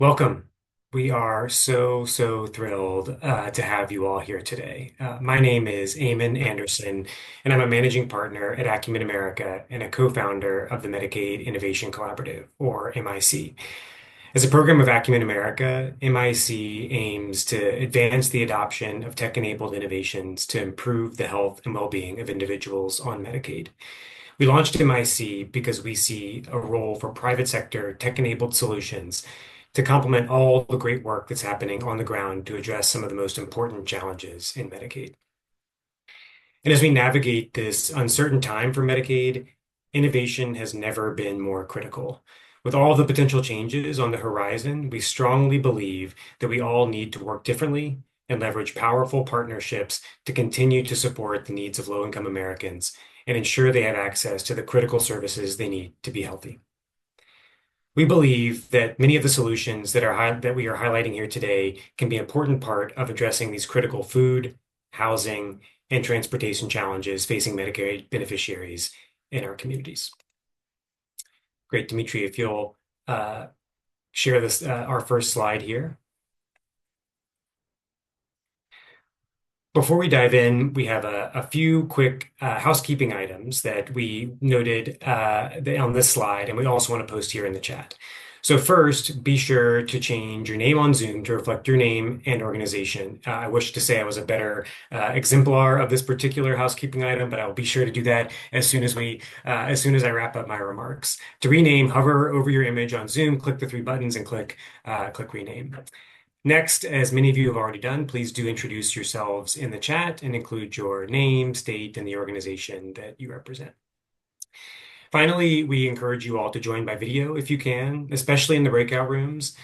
Welcome. We are so thrilled to have you all here today. My name is Eamon Anderson, and I'm a managing partner at Acumen America and a co-founder of the Medicaid Innovation Collaborative, or MIC. As a program of Acumen America, MIC aims to advance the adoption of tech-enabled innovations to improve the health and well-being of individuals on Medicaid. We launched MIC because we see a role for private sector tech-enabled solutions to complement all the great work that's happening on the ground to address some of the most important challenges in Medicaid. And as we navigate this uncertain time for Medicaid, innovation has never been more critical. With all the potential changes on the horizon, we strongly believe that we all need to work differently and leverage powerful partnerships to continue to support the needs of low-income Americans and ensure they have access to the critical services they need to be healthy. We believe that many of the solutions that we are highlighting here today can be an important part of addressing these critical food, housing, and transportation challenges facing Medicare beneficiaries in our communities. Great, Dimitri, if you'll share this, our first slide here. Before we dive in, we have a few quick housekeeping items that we noted on this slide, and we also want to post here in the chat. So first, be sure to change your name on Zoom to reflect your name and organization. I wish to say I was a better exemplar of this particular housekeeping item, but I'll be sure to do that as soon as I wrap up my remarks. To rename, hover over your image on Zoom, click the three buttons, and click rename. Next, as many of you have already done, please do introduce yourselves in the chat and include your name, state, and the organization that you represent. Finally, we encourage you all to join by video if you can, especially in the breakout rooms.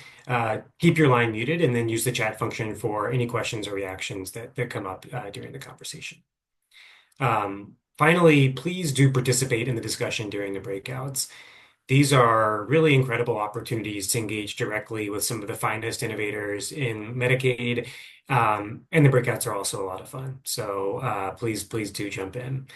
Keep your line muted and then use the chat function for any questions or reactions that come up during the conversation. Finally, please do participate in the discussion during the breakouts. These are really incredible opportunities to engage directly with some of the finest innovators in Medicaid, and the breakouts are also a lot of fun. So please do jump in.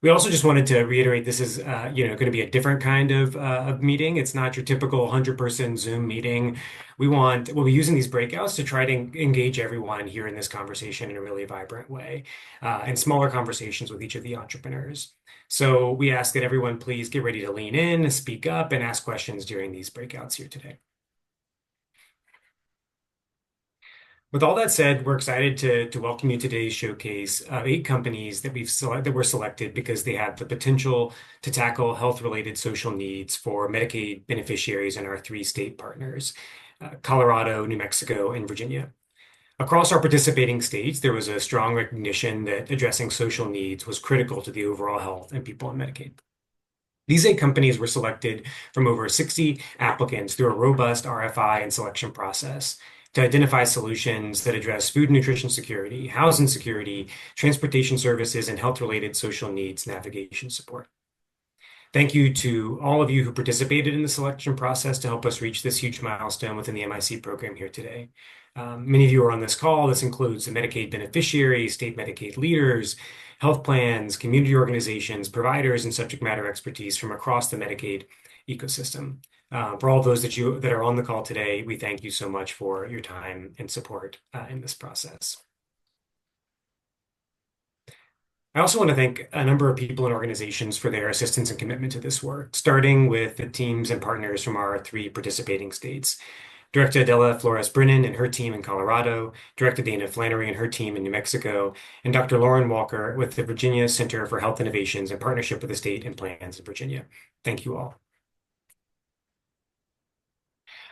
We also just wanted to reiterate this is going to be a different kind of meeting. It's not your typical 100-person Zoom meeting. We'll be using these breakouts to try to engage everyone here in this conversation in a really vibrant way, and smaller conversations with each of the entrepreneurs. So we ask that everyone please get ready to lean in, speak up, and ask questions during these breakouts here today. With all that said, we're excited to welcome you to today's showcase of 8 companies that were selected because they have the potential to tackle health-related social needs for Medicaid beneficiaries in our 3 state partners, Colorado, New Mexico, and Virginia. Across our participating states, there was a strong recognition that addressing social needs was critical to the overall health and people on Medicaid. These 8 companies were selected from over 60 applicants through a robust RFI and selection process to identify solutions that address food and nutrition security, housing security, transportation services, and health-related social needs navigation support. Thank you to all of you who participated in the selection process to help us reach this huge milestone within the MIC program here today. Many of you are on this call. This includes the Medicaid beneficiaries, state Medicaid leaders, health plans, community organizations, providers, and subject matter expertise from across the Medicaid ecosystem. For all those that are on the call today, we thank you so much for your time and support in this process. I also want to thank a number of people and organizations for their assistance and commitment to this work, starting with the teams and partners from our 3 participating states. Director Adela Flores Brennan and her team in Colorado, Director Dana Flannery and her team in New Mexico, and Dr. Lauren Walker with the Virginia Center for Health Innovations in partnership with the state and plans in Virginia. Thank you all.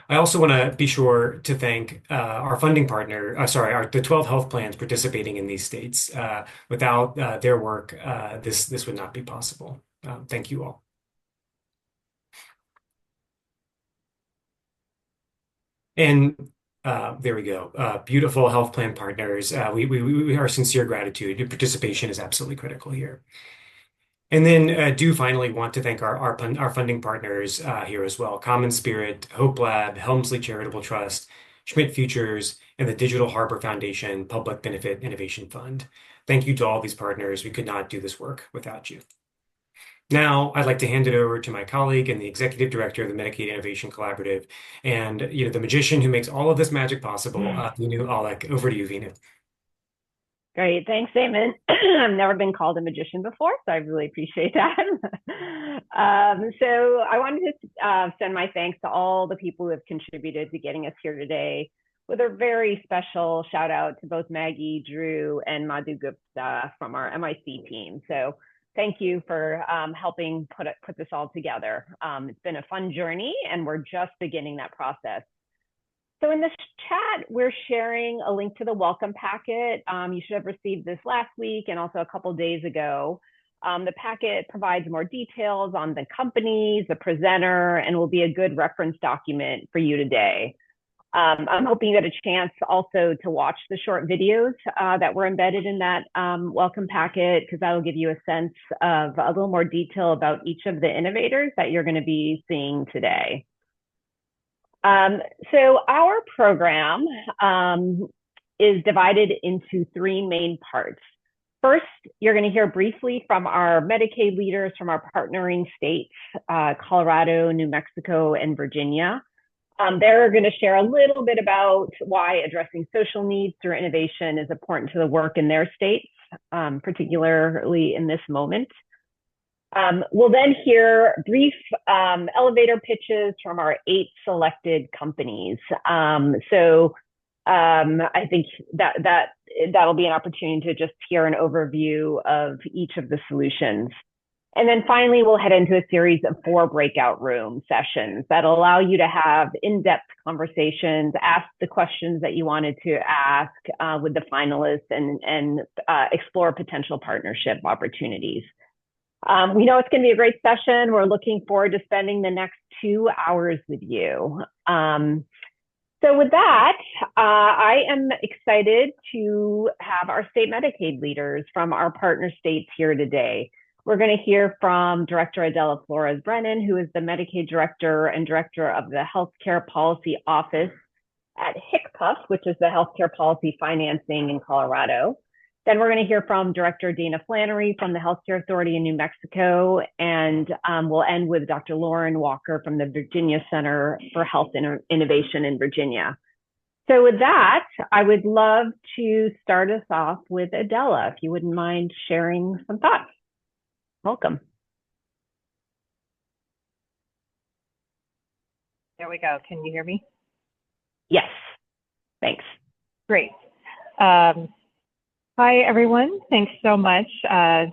I also want to be sure to thank our funding partner, the 12 health plans participating in these states. Without their work, this would not be possible. Thank you all. And there we go. Beautiful health plan partners. We are sincere gratitude. Your participation is absolutely critical here. And then do finally want to thank our funding partners here as well. Common Spirit, Hope Lab, Helmsley Charitable Trust, Schmidt Futures, and the Digital Harbor Foundation Public Benefit Innovation Fund. Thank you to all these partners. We could not do this work without you. Now, I'd like to hand it over to my colleague and the executive director of the Medicaid Innovation Collaborative, and the magician who makes all of this magic possible, Vinu Alek. Over to you, Vinu. Great. Thanks, Damon. I've never been called a magician before, so I really appreciate that. So I wanted to send my thanks to all the people who have contributed to getting us here today, with a very special shout out to both Maggie, Drew, and Madhu Gupta from our MIC team. So thank you for helping put this all together. It's been a fun journey, and we're just beginning that process. So in this chat, we're sharing a link to the welcome packet. You should have received this last week and also a couple days ago. The packet provides more details on the companies, the presenter, and will be a good reference document for you today. I'm hoping you get a chance also to watch the short videos that were embedded in that welcome packet, because that will give you a sense of a little more detail about each of the innovators that you're going to be seeing today. So our program is divided into three main parts. First, you're going to hear briefly from our Medicaid leaders from our partnering states, Colorado, New Mexico, and Virginia. They're going to share a little bit about why addressing social needs through innovation is important to the work in their states, particularly in this moment. We'll then hear brief elevator pitches from our 8 selected companies. So I think that'll be an opportunity to just hear an overview of each of the solutions. And then finally, we'll head into a series of 4 breakout room sessions that'll allow you to have in-depth conversations, ask the questions that you wanted to ask with the finalists, and explore potential partnership opportunities. We know it's going to be a great session. We're looking forward to spending the next 2 hours with you. So with that, I am excited to have our state Medicaid leaders from our partner states here today. We're going to hear from Director Adela Flores-Brennan, who is the Medicaid Director and Director of the Healthcare Policy Office at HCPF, which is the Healthcare Policy Financing in Colorado. Then we're going to hear from Director Dana Flannery from the Healthcare Authority in New Mexico, and we'll end with Dr. Lauren Walker from the Virginia Center for Health Innovation in Virginia. So with that, I would love to start us off with Adela, if you wouldn't mind sharing some thoughts. Welcome. There we go. Can you hear me? Yes. Thanks. Great. Hi, everyone. Thanks so much to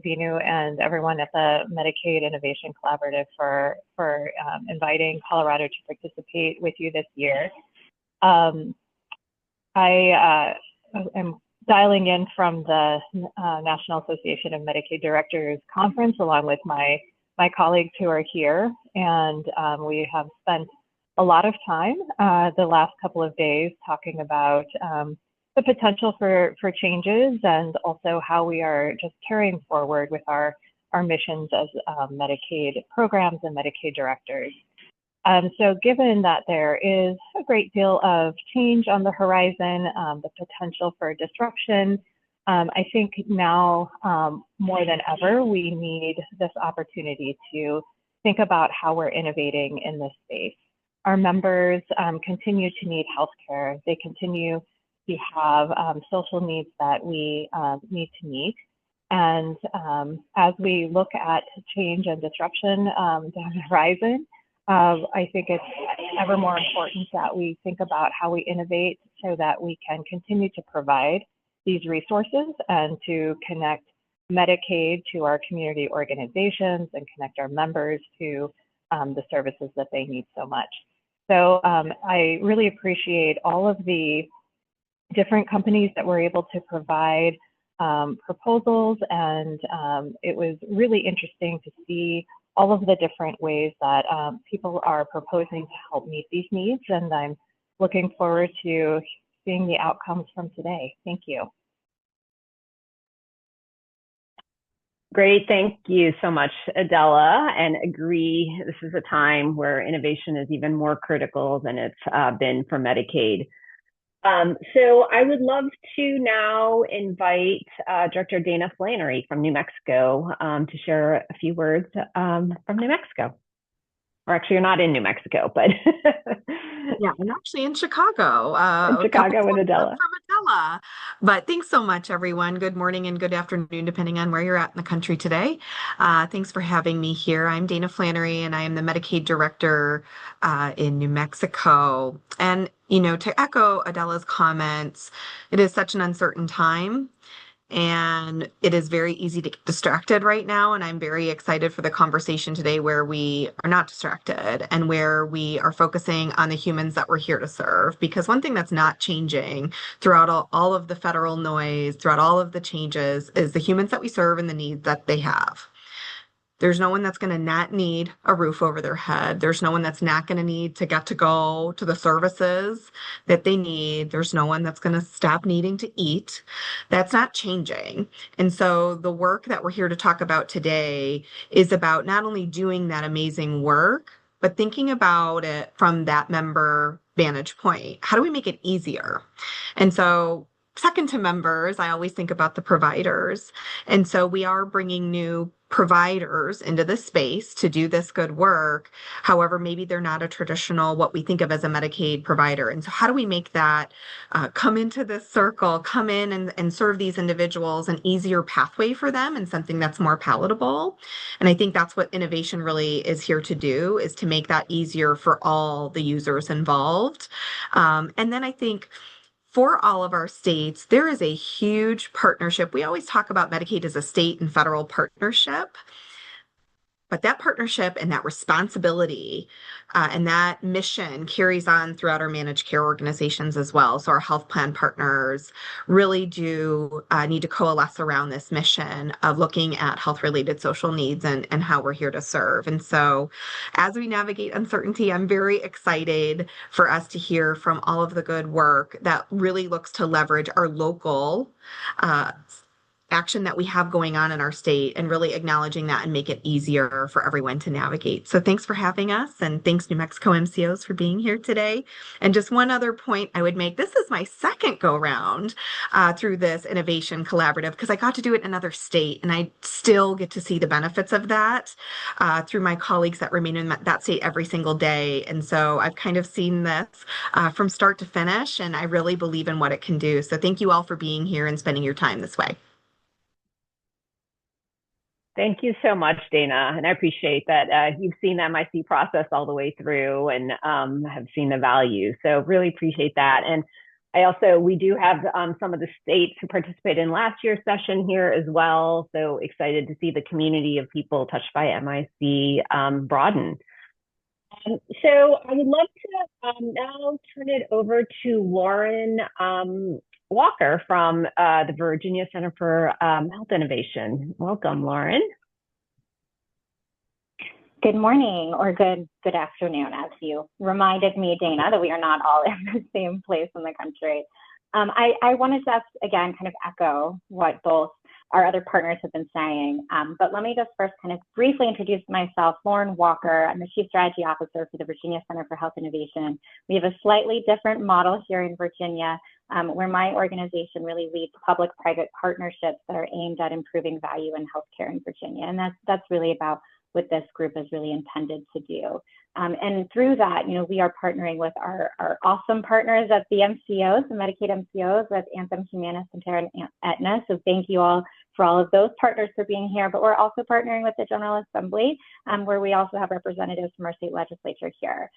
Vinu and everyone at the Medicaid Innovation Collaborative for inviting Colorado to participate with you this year. I am dialing in from the National Association of Medicaid Directors Conference, along with my colleagues who are here. And we have spent a lot of time the last couple of days talking about the potential for changes, and also how we are just carrying forward with our missions as Medicaid programs and Medicaid directors. So given that there is a great deal of change on the horizon, the potential for disruption, I think now more than ever, we need this opportunity to think about how we're innovating in this space. Our members continue to need healthcare. They continue to have social needs that we need to meet. And as we look at change and disruption down the horizon, I think it's ever more important that we think about how we innovate so that we can continue to provide these resources and to connect Medicaid to our community organizations and connect our members to the services that they need so much. So I really appreciate all of the different companies that were able to provide proposals, and it was really interesting to see all of the different ways that people are proposing to help meet these needs, and I'm looking forward to seeing the outcomes from today. Thank you. Great, thank you so much, Adela, and agree, this is a time where innovation is even more critical than it's been for Medicaid. So I would love to now invite Director Dana Flannery from New Mexico to share a few words from New Mexico. Or actually, you're not in New Mexico, but Yeah, I'm actually in Chicago, in a couple Chicago with hours up Adela. from Adela. But thanks so much, everyone. Good morning and good afternoon, depending on where you're at in the country today. Thanks for having me here. I'm Dana Flannery, and I am the Medicaid Director in New Mexico. And, to echo Adela's comments, it is such an uncertain time. And it is very easy to get distracted right now. And I'm very excited for the conversation today where we are not distracted and where we are focusing on the humans that we're here to serve. Because one thing that's not changing throughout all of the federal noise, throughout all of the changes, is the humans that we serve and the needs that they have. There's no one that's going to not need a roof over their head. There's no one that's not going to need to get to go to the services that they need. There's no one that's going to stop needing to eat. That's not changing. And so the work that we're here to talk about today is about not only doing that amazing work, but thinking about it from that member vantage point. How do we make it easier? And so second to members, I always think about the providers. And so we are bringing new providers into this space to do this good work. However, maybe they're not a traditional, what we think of as a Medicaid provider. And so how do we make that come into this circle, come in and serve these individuals an easier pathway for them and something that's more palatable? And I think that's what innovation really is here to do, is to make that easier for all the users involved. And then I think for all of our states, there is a huge partnership. We always talk about Medicaid as a state and federal partnership. But that partnership and that responsibility and that mission carries on throughout our managed care organizations as well. So our health plan partners really do need to coalesce around this mission of looking at health-related social needs and how we're here to serve. And so as we navigate uncertainty, I'm very excited for us to hear from all of the good work that really looks to leverage our local action that we have going on in our state and really acknowledging that and make it easier for everyone to navigate. So thanks for having us, and thanks New Mexico MCOs for being here today. And just one other point I would make, this is my second go round through this innovation collaborative because I got to do it in another state and I still get to see the benefits of that through my colleagues that remain in that state every single day. And so I've kind of seen this from start to finish, and I really believe in what it can do. So thank you all for being here and spending your time this way. Thank you so much, Dana. And I appreciate that you've seen the MIC process all the way through and have seen the value. So really appreciate that. And we do have some of the states who participated in last year's session here as well. So excited to see the community of people touched by MIC broaden. So I would love to now turn it over to Lauren Walker from the Virginia Center for Health Innovation. Welcome, Lauren. Good morning or good afternoon, as you reminded me, Dana, that we are not all in the same place in the country. I wanted to again kind of echo what both our other partners have been saying, but let me just first kind of briefly introduce myself. Lauren Walker, I'm the Chief Strategy Officer for the Virginia Center for Health Innovation. We have a slightly different model here in Virginia, where my organization really leads public-private partnerships that are aimed at improving value in healthcare in Virginia, and that's really about what this group is really intended to do. And through that, we are partnering with our awesome partners at the MCOs, the Medicaid MCOs, with Anthem, Humana, Sentara, and Aetna. So thank you all for all of those partners for being here. But we're also partnering with the General Assembly, where we also have representatives from our state legislature here.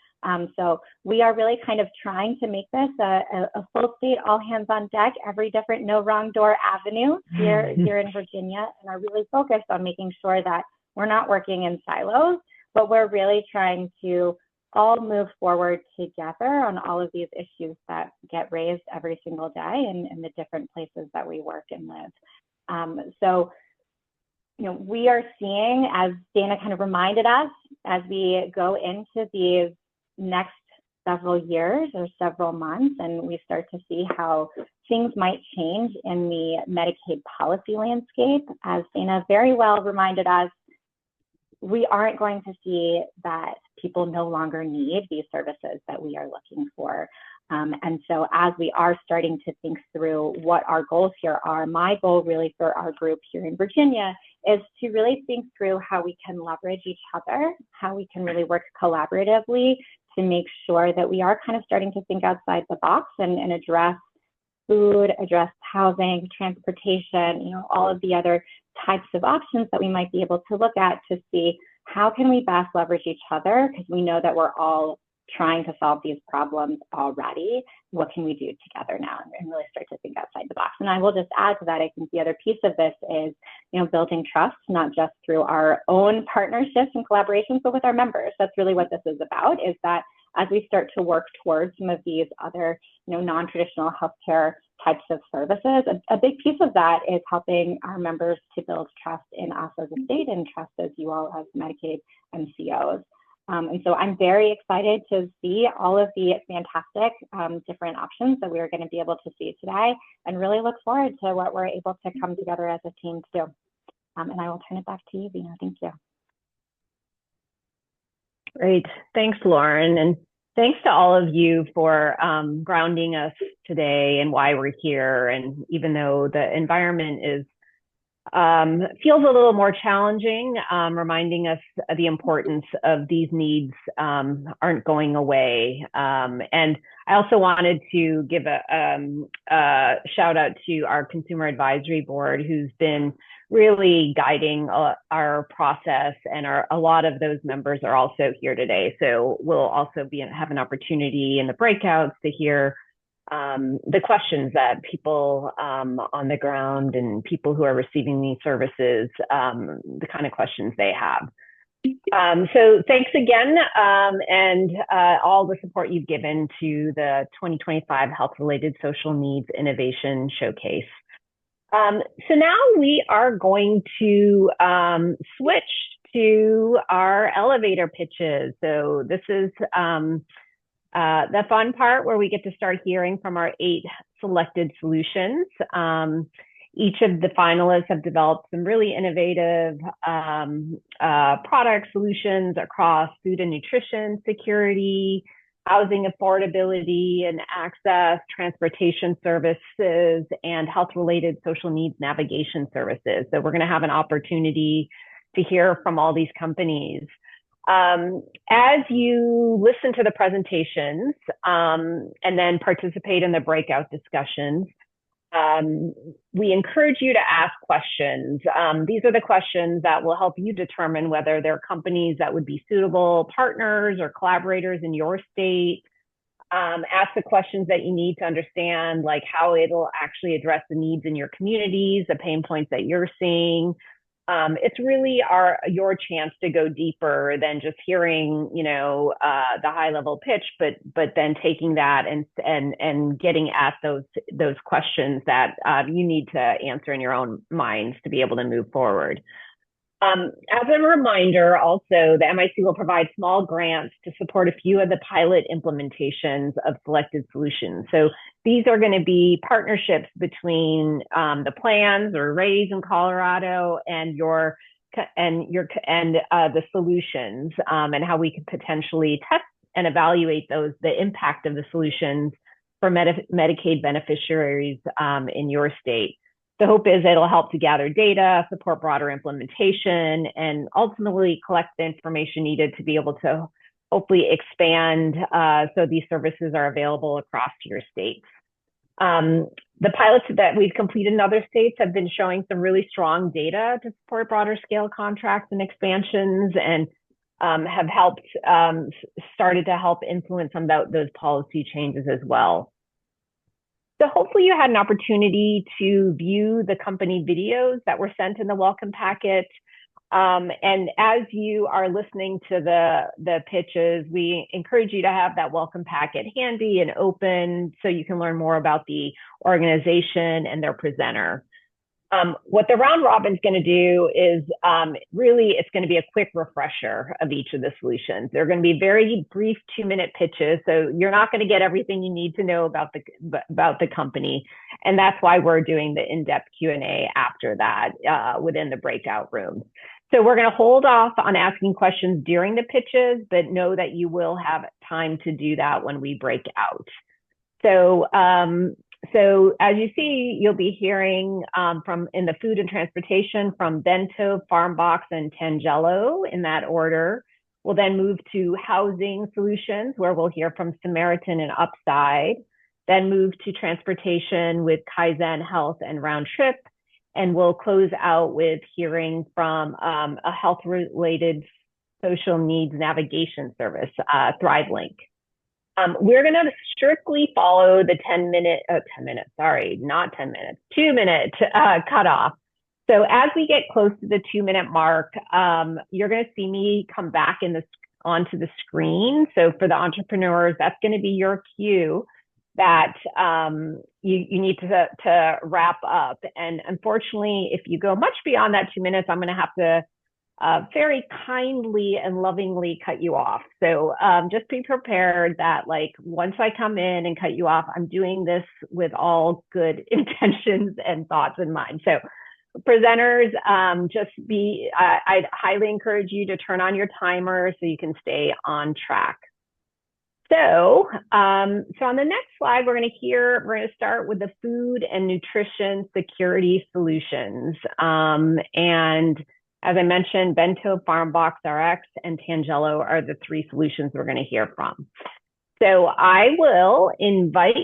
So we are really kind of trying to make this a full state, all hands on deck, every different no wrong door avenue here in Virginia, and are really focused on making sure that we're not working in silos, but we're really trying to all move forward together on all of these issues that get raised every single day in the different places that we work and live. So, we are seeing, as Dana kind of reminded us, as we go into these next several years or several months, and we start to see how things might change in the Medicaid policy landscape, as Dana very well reminded us, we aren't going to see that people no longer need these services that we are looking for. And so as we are starting to think through what our goals here are, my goal really for our group here in Virginia is to really think through how we can leverage each other, how we can really work collaboratively to make sure that we are kind of starting to think outside the box and address food, address housing, transportation, all of the other types of options that we might be able to look at to see how can we best leverage each other, because we know that we're all trying to solve these problems already. What can we do together now and really start to think outside the box? And I will just add to that, I think the other piece of this is, building trust, not just through our own partnerships and collaborations, but with our members. That's really what this is about, is that as we start to work towards some of these other, non-traditional healthcare types of services, a big piece of that is helping our members to build trust in us as a state and trust as you all as Medicaid MCOs. And so I'm very excited to see all of the fantastic different options that we're going to be able to see today, and really look forward to what we're able to come together as a team to do. And I will turn it back to you, Vina. Thank you. Great. Thanks, Lauren. And thanks to all of you for grounding us today and why we're here. And even though the environment is feels a little more challenging, reminding us of the importance of these needs aren't going away. And I also wanted to give a shout out to our Consumer Advisory Board, who's been really guiding our process, and a lot of those members are also here today. So we'll also have an opportunity in the breakouts to hear the questions that people on the ground and people who are receiving these services, the kind of questions they have. So thanks again, and all the support you've given to the 2025 Health-Related Social Needs Innovation Showcase. So now we are going to switch to our elevator pitches. So this is the fun part where we get to start hearing from our 8 selected solutions. Each of the finalists have developed some really innovative product solutions across food and nutrition security, housing affordability and access, transportation services, and health-related social needs navigation services. So we're going to have an opportunity to hear from all these companies. As you listen to the presentations and then participate in the breakout discussions, we encourage you to ask questions. These are the questions that will help you determine whether they're companies that would be suitable partners or collaborators in your state. Ask the questions that you need to understand, like how it'll actually address the needs in your communities, the pain points that you're seeing. It's really your chance to go deeper than just hearing, the high level pitch, but then taking that and getting at those questions that you need to answer in your own minds to be able to move forward. As a reminder, also, the MIC will provide small grants to support a few of the pilot implementations of selected solutions. So these are going to be partnerships between the plans or RAISE in Colorado and the solutions, and how we could potentially test and evaluate the impact of the solutions for Medicaid beneficiaries in your state. The hope is it'll help to gather data, support broader implementation, and ultimately collect the information needed to be able to hopefully expand so these services are available across your states. The pilots that we've completed in other states have been showing some really strong data to support broader scale contracts and expansions, and have started to help influence some of those policy changes as well. So hopefully you had an opportunity to view the company videos that were sent in the welcome packet. And as you are listening to the pitches, we encourage you to have that welcome packet handy and open so you can learn more about the organization and their presenter. What the round robin is going to do is really, it's going to be a quick refresher of each of the solutions. They're going to be very brief 2-minute pitches, so you're not going to get everything you need to know about the company, and that's why we're doing the in-depth Q&A after that within the breakout rooms. So we're going to hold off on asking questions during the pitches, but know that you will have time to do that when we break out. So as you see, you'll be hearing from in the food and transportation from Bento, Farmbox, and Tangelo in that order. We'll then move to housing solutions, where we'll hear from Samaritan and Upside. Then move to transportation with Kaizen Health and Round Trip. And we'll close out with hearing from a health-related social needs navigation service, ThriveLink. We're going to strictly follow the 2-minute cutoff. So as we get close to the 2-minute mark, you're going to see me come back onto the screen. So for the entrepreneurs, that's going to be your cue that you need to wrap up. And unfortunately, if you go much beyond that 2 minutes, I'm going to have to very kindly and lovingly cut you off. So just be prepared that like once I come in and cut you off, I'm doing this with all good intentions and thoughts in mind. So presenters, I'd highly encourage you to turn on your timer so you can stay on track. So on the next slide, we're going to start with the food and nutrition security solutions. And as I mentioned, Bento, Farmbox RX, and Tangelo are the three solutions we're going to hear from. So I will invite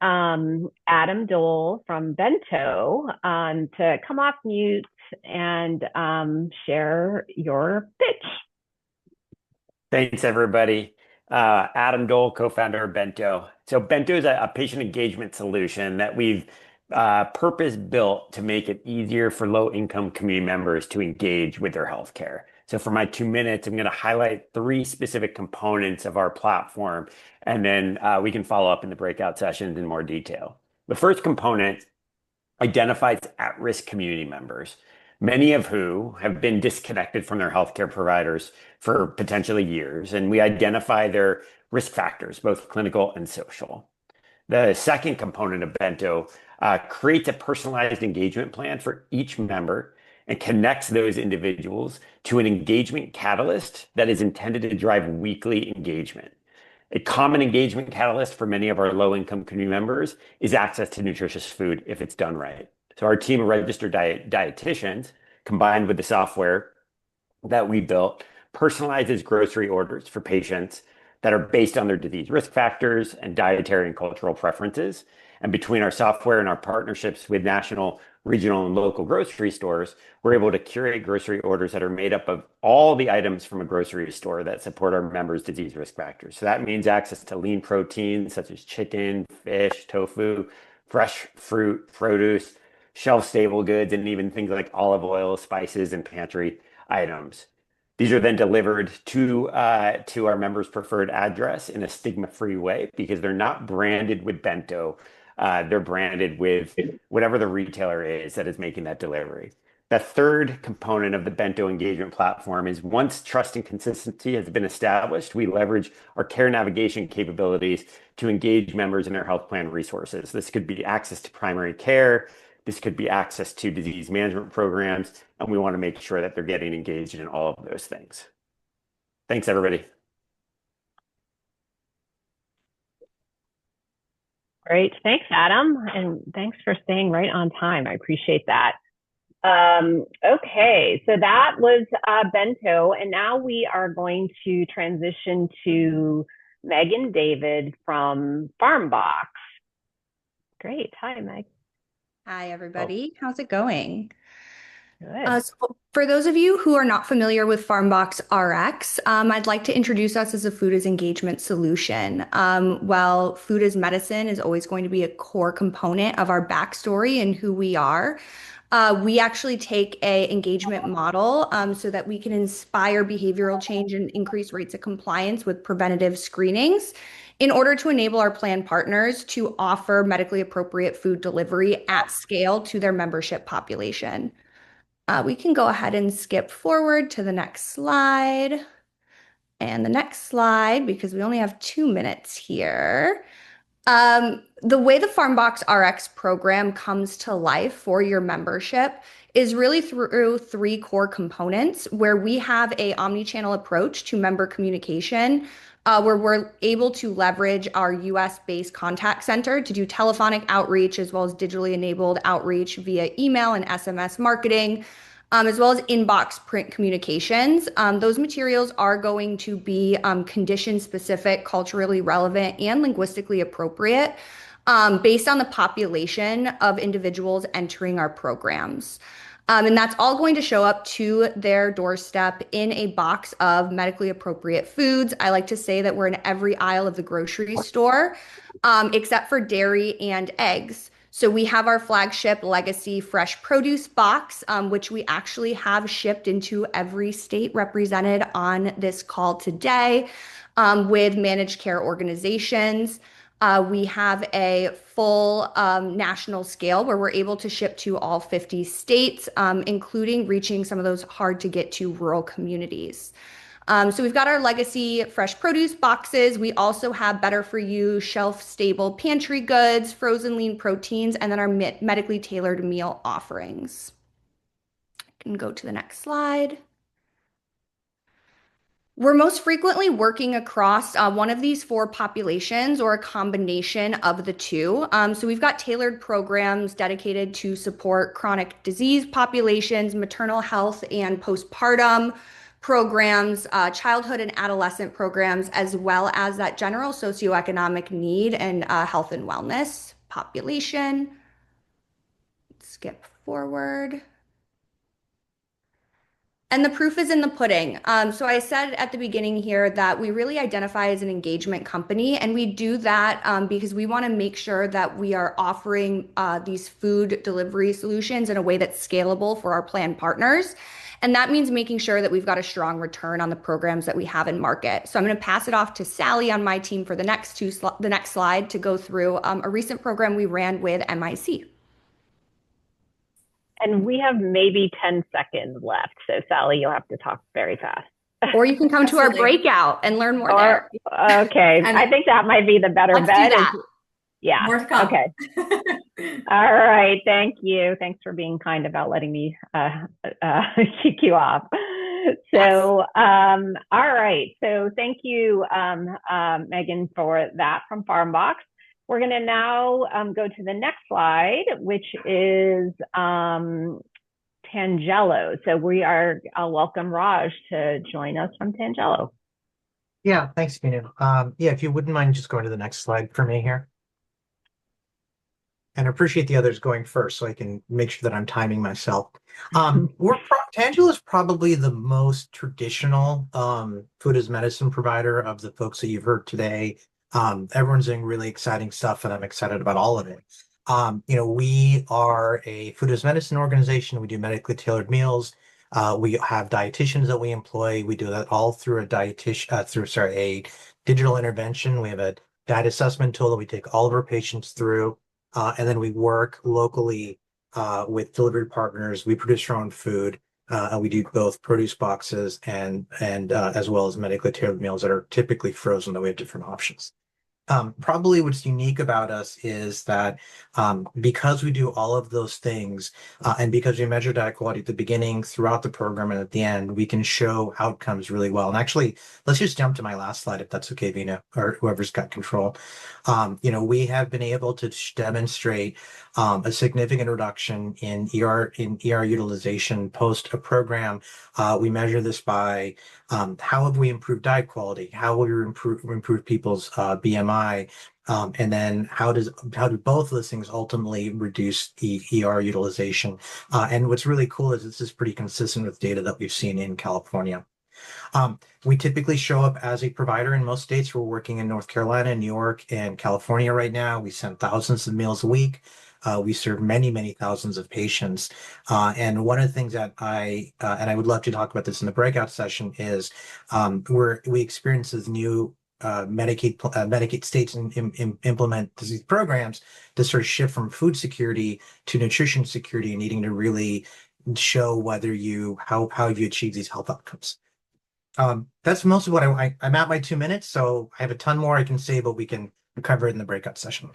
Adam Dole from Bento to come off mute and share your pitch. Thanks, everybody. Adam Dole, co-founder of Bento. So Bento is a patient engagement solution that we've purpose built to make it easier for low-income community members to engage with their healthcare. So for my 2 minutes, I'm going to highlight 3 specific components of our platform, and then we can follow up in the breakout sessions in more detail. The first component identifies at-risk community members, many of who have been disconnected from their healthcare providers for potentially years, and we identify their risk factors, both clinical and social. The second component of Bento creates a personalized engagement plan for each member and connects those individuals to an engagement catalyst that is intended to drive weekly engagement. A common engagement catalyst for many of our low-income community members is access to nutritious food if it's done right. So our team of registered dietitians, combined with the software that we built, personalizes grocery orders for patients that are based on their disease risk factors and dietary and cultural preferences. And between our software and our partnerships with national, regional, and local grocery stores, we're able to curate grocery orders that are made up of all the items from a grocery store that support our members' disease risk factors. So that means access to lean proteins such as chicken, fish, tofu, fresh fruit, produce, shelf-stable goods, and even things like olive oil, spices, and pantry items. These are then delivered to our members' preferred address in a stigma-free way because they're not branded with Bento. They're branded with whatever the retailer is that is making that delivery. The third component of the Bento engagement platform is once trust and consistency has been established, we leverage our care navigation capabilities to engage members in their health plan resources. This could be access to primary care. This could be access to disease management programs, and we want to make sure that they're getting engaged in all of those things. Thanks, everybody. Great. Thanks, Adam. And thanks for staying right on time. I appreciate that. Okay, so that was Bento, and now we are going to transition to Megan David from Farmbox. Great. Hi, Meg. Hi, everybody. How's it going? Good. So for those of you who are not familiar with Farmbox RX, I'd like to introduce us as a food as engagement solution. While food as medicine is always going to be a core component of our backstory and who we are, we actually take a engagement model so that we can inspire behavioral change and increase rates of compliance with preventative screenings in order to enable our plan partners to offer medically appropriate food delivery at scale to their membership population. We can go ahead and skip forward to the next slide. And the next slide, because we only have 2 minutes here. The way the Farmbox RX program comes to life for your membership is really through 3 core components where we have a omni-channel approach to member communication where we're able to leverage our US-based contact center to do telephonic outreach as well as digitally enabled outreach via email and SMS marketing, as well as inbox print communications. Those materials are going to be condition-specific, culturally relevant, and linguistically appropriate based on the population of individuals entering our programs. And that's all going to show up to their doorstep in a box of medically appropriate foods. I like to say that we're in every aisle of the grocery store, except for dairy and eggs. So we have our flagship Legacy Fresh Produce box, which we actually have shipped into every state represented on this call today, with managed care organizations. We have a full national scale where we're able to ship to all 50 states, including reaching some of those hard to get to rural communities. So we've got our Legacy Fresh Produce boxes. We also have better for you shelf stable pantry goods, frozen lean proteins, and then our medically tailored meal offerings. I can go to the next slide. We're most frequently working across one of these four populations or a combination of the two. So we've got tailored programs dedicated to support chronic disease populations, maternal health and postpartum programs, childhood and adolescent programs, as well as that general socioeconomic need and health and wellness population. Skip forward. And the proof is in the pudding. So I said at the beginning here that we really identify as an engagement company, and we do that because we want to make sure that we are offering these food delivery solutions in a way that's scalable for our plan partners. And that means making sure that we've got a strong return on the programs that we have in market. So I'm going to pass it off to Sally on my team for the next slide to go through a recent program we ran with MIC. And we have maybe 10 seconds left. So Sally, you'll have to talk very fast. Or you can come to our breakout and learn more there. Okay. I think that might be the better bet. Yeah. More to come. Okay. All right. Thank you. Thanks for being kind about letting me kick you off. So, all right. So thank you, Megan, for that from FarmBox. We're going to now go to the next slide, which is Tangelo. So we are, I'll welcome Raj to join us from Tangelo. Yeah, thanks, Minu. Yeah, if you wouldn't mind just going to the next slide for me here. And I appreciate the others going first so I can make sure that I'm timing myself. Tangelo is probably the most traditional food as medicine provider of the folks that you've heard today. Everyone's doing really exciting stuff, and I'm excited about all of it. We are a food as medicine organization. We do medically tailored meals. We have dietitians that we employ. We do that all through a digital intervention. We have a diet assessment tool that we take all of our patients through, and then we work locally with delivery partners. We produce our own food, and we do both produce boxes and as well as medically tailored meals that are typically frozen, though we have different options. Probably what's unique about us is that because we do all of those things and because we measure diet quality at the beginning, throughout the program, and at the end, we can show outcomes really well. And actually, let's just jump to my last slide, if that's okay, Vina, or whoever's got control. We have been able to demonstrate a significant reduction in ER utilization post a program. We measure this by how have we improved diet quality, how will we improve people's BMI, and then how do both of those things ultimately reduce the ER utilization? And what's really cool is this is pretty consistent with data that we've seen in California. We typically show up as a provider in most states. We're working in North Carolina, New York, and California right now. We send thousands of meals a week. We serve many, many thousands of patients. And one of the things that and I would love to talk about this in the breakout session, is we experience this new Medicaid states implement these programs to sort of shift from food security to nutrition security, and needing to really show how you achieve these health outcomes. That's most of what I'm at my 2 minutes, so I have a ton more I can say, but we can cover it in the breakout session.